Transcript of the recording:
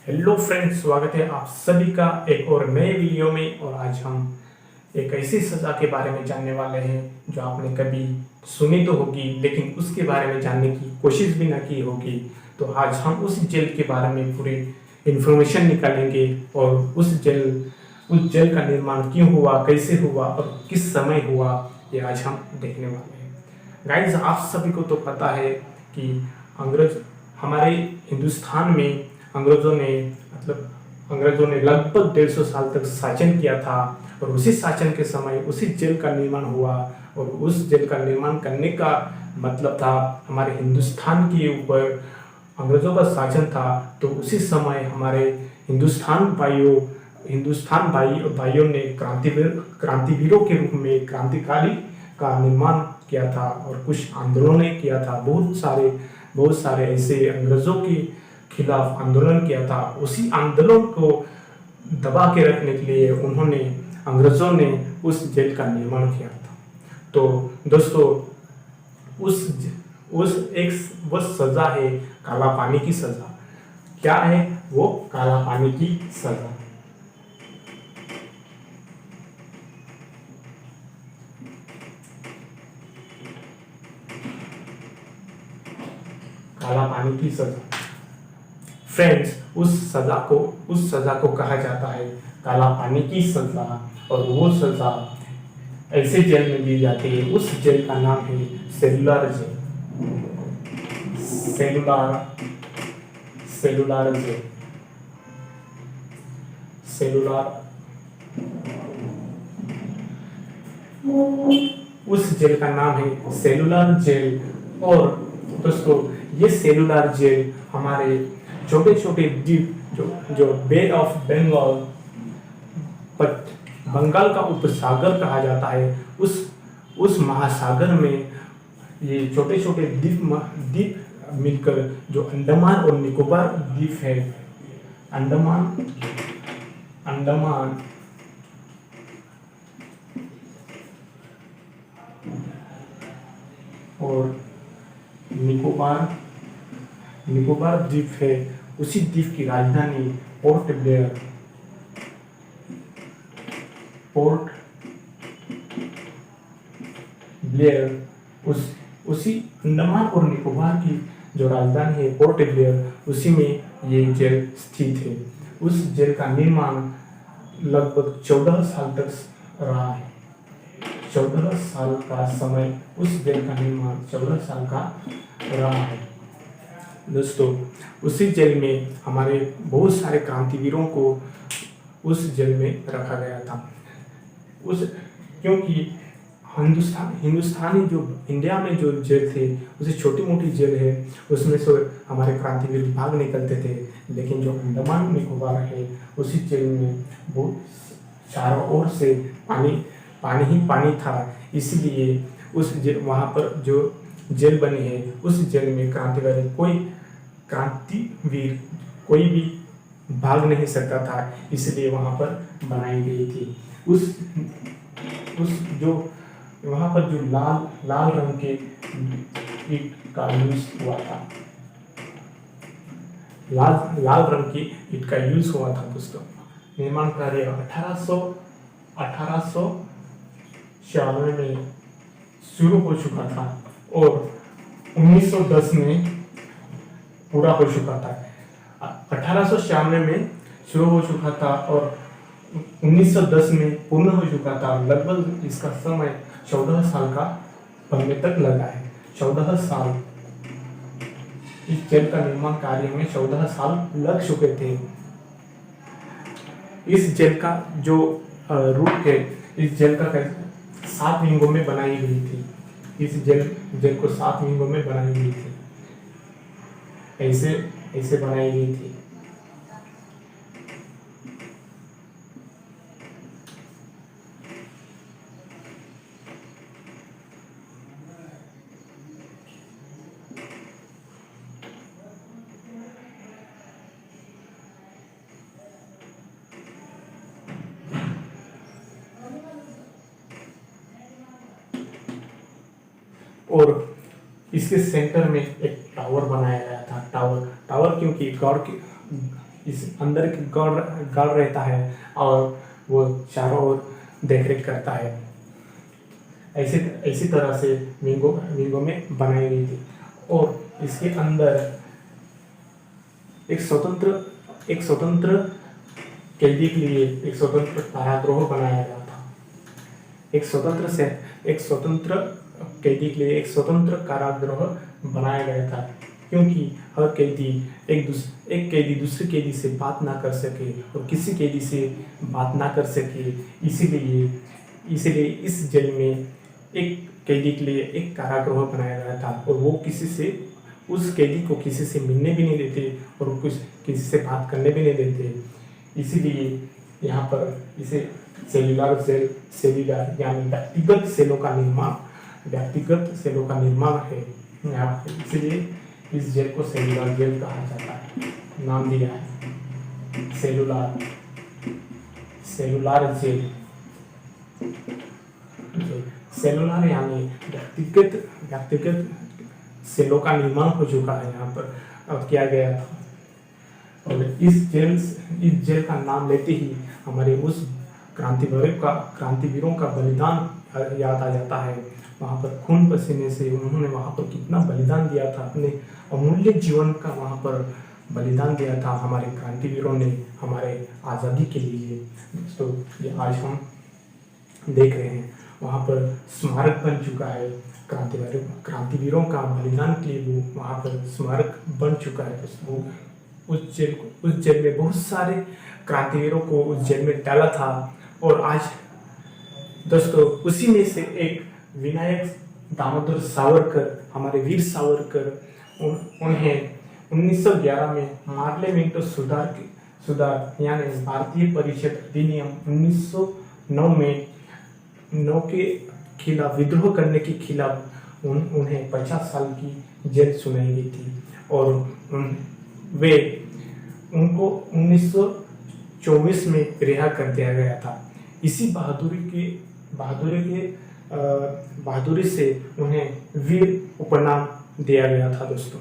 Hello friends, स्वागत है आप सभी का एक और नए वीडियो में। और आज हम एक ऐसी सज़ा के बारे में जानने वाले हैं जो आपने कभी सुनी तो होगी, लेकिन उसके बारे में जानने की कोशिश भी ना की होगी। तो आज हम उस जेल के बारे में पूरी इन्फॉर्मेशन निकालेंगे और उस जेल का निर्माण क्यों हुआ, कैसे हुआ और किस समय हुआ, ये आज हम देखने वाले हैं। गाइज, आप सभी को तो पता है कि अंग्रेज हमारे हिंदुस्तान में अंग्रेजों ने लगभग 150 साल तक शासन किया था। और उसी शासन के समय उसी जेल का निर्माण हुआ। और उस जेल का निर्माण करने का मतलब था हमारे हिंदुस्तान के ऊपर अंग्रेजों का शासन था। तो उसी समय हमारे हिंदुस्तान भाइयों ने क्रांतिवीरों के रूप में क्रांतिकारी का निर्माण किया था और कुछ आंदोलनें किया था। बहुत सारे ऐसे अंग्रेजों के खिलाफ आंदोलन किया था। उसी आंदोलन को दबा के रखने के लिए अंग्रेजों ने उस जेल का निर्माण किया था। तो दोस्तों, वो सजा है काला पानी की सजा। क्या है वो काला पानी की सजा? काला पानी की सजा फ्रेंड्स, उस सजा को कहा जाता है काला पानी की सजा। और वो सजा ऐसे जेल में दी जाती है। उस जेल का नाम है सेलुलर जेल। Cellular jail. उस जेल का नाम है सेलुलर जेल। और दोस्तों, ये सेलुलर जेल हमारे छोटे छोटे द्वीप जो बे ऑफ बंगाल, बंगाल का उपसागर कहा जाता है, उस महासागर में ये छोटे छोटे द्वीप मिलकर जो अंडमान और निकोबार द्वीप है, अंडमान और निकोबार द्वीप है। उसी द्वीप की राजधानी पोर्ट ब्लेयर उसी अंडमान और निकोबार की जो राजधानी है पोर्ट ब्लेयर, उसी में ये जेल स्थित है। उस जेल का निर्माण लगभग 14 साल तक रहा है। 14 साल का समय उस जेल का निर्माण 14 साल का रहा है। दोस्तों, उसी जेल में हमारे बहुत सारे क्रांतिवीरों को उस जेल में रखा गया था। क्योंकि हिंदुस्तानी जो इंडिया में जो जेल थे, उसे छोटी मोटी जेल है, उसमें से हमारे क्रांतिवीर भाग निकलते थे। लेकिन जो अंडमान निकोबार है, उसी जेल में बहुत चारों ओर से पानी ही पानी था। इसलिए वहाँ पर जो जेल बनी है, उस जेल में क्रांतिवीर कोई भी भाग नहीं सकता था, इसलिए वहाँ पर बनाई गई थी। वहाँ पर जो लाल रंग के ईंट का यूज हुआ था, लाल रंग की ईंट का यूज हुआ था। दोस्तों, निर्माण कार्य 1896 में शुरू हो चुका था और 1910 में पूरा हो चुका था। 1896 में शुरू हो चुका था और 1910 में पूर्ण हो चुका था। लगभग इसका समय 14 साल का बनने तक लगा है। 14 साल इस जेल का निर्माण कार्य में 14 साल लग चुके थे। इस जेल का जो रूट है, इस जेल का 7 विंगों में बनाई गई थी। इस जेल को 7 विंगों में बनाई गई थी। ऐसे बनाई गई थी। और इसके सेंटर में एक टावर बनाया गया था। टावर क्योंकि इस अंदर की गढ़ रहता है और वो चारों ओर देखरेख करता है। ऐसी तरह से विंगो में बनाई गई थी और इसके अंदर एक स्वतंत्र कैदी के लिए एक स्वतंत्र कारागृह बनाया गया था। एक स्वतंत्र कैदी के लिए एक स्वतंत्र कारागृह बनाया गया था, क्योंकि हर कैदी एक कैदी दूसरे कैदी से बात ना कर सके और किसी कैदी से बात ना कर सके, इसीलिए इस जेल में एक कैदी के लिए एक कारागृह बनाया गया था और वो उस कैदी को किसी से मिलने भी नहीं देते और किसी से बात करने भी नहीं देते। इसीलिए यहाँ पर इसे सेल्युलर यानी व्यक्तिगत सेलों का निर्माण है यहाँ पर, इसलिए इस जेल को सेल्युलर जेल कहा जाता है, नाम दिया है सेलुलर जेल। सेलुलर यानी व्यक्तिगत सेलों का निर्माण हो चुका है यहाँ पर और किया गया था। और इस जेल का नाम लेते ही हमारे उस क्रांतिवीरों का बलिदान याद आ जाता है। वहाँ पर खून पसीने से उन्होंने वहाँ पर कितना बलिदान दिया था, अपने अमूल्य जीवन का वहाँ पर बलिदान दिया था हमारे क्रांतिवीरों ने हमारे आज़ादी के लिए। दोस्तों, ये आज हम देख रहे हैं वहाँ पर स्मारक बन चुका है क्रांतिवीरों का बलिदान के लिए, वो वहाँ पर स्मारक बन चुका है। दोस्तों, उस जेल में बहुत सारे क्रांतिवीरों को उस जेल में डाला था और आज दोस्तों उसी में से एक विनायक दामोदर सावरकर, हमारे वीर सावरकर, उन्हें 1911 में पार्लियामेंट सुधार यानी भारतीय परिषद अधिनियम 1909 में के खिलाफ विद्रोह करने के खिलाफ उन्हें 50 साल की जेल सुनाई गई थी और उनको 1924 में रिहा कर दिया गया था। इसी बहादुरी से उन्हें वीर उपनाम दिया गया था। दोस्तों।